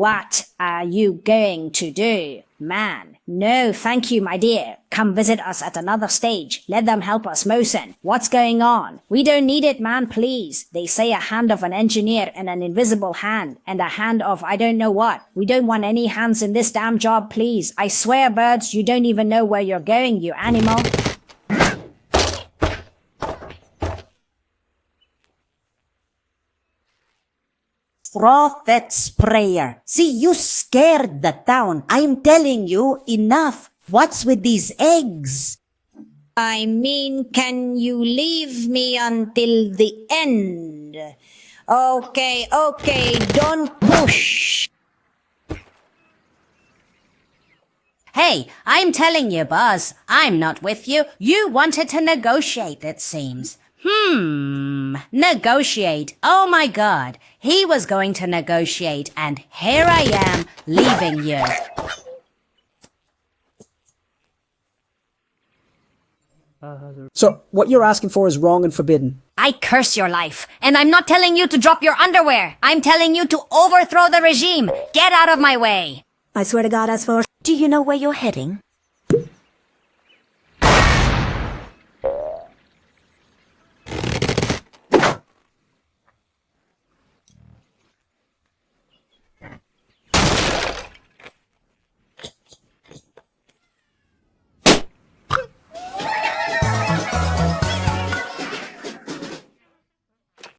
What are you going to do, man? No, thank you, my dear. Come visit us at another stage. Let them help us, Mosen. What's going on? We don't need it, man, please. They say a hand of an engineer and an invisible hand, and a hand of I don't know what. We don't want any hands in this damn job, please. I swear, birds, you don't even know where you're going, you animal. Prophet's prayer. See, you scared the town. I'm telling you, enough. What's with these eggs? I mean, can you leave me until the end? Okay, don't push. Hey, I'm telling you, boss, I'm not with you. You wanted to negotiate, it seems. Negotiate. Oh my God. He was going to negotiate, and here I am, leaving you. So, what you're asking for is wrong and forbidden. I curse your life, and I'm not telling you to drop your underwear. I'm telling you to overthrow the regime. Get out of my way. I swear to God, as for... Do you know where you're heading?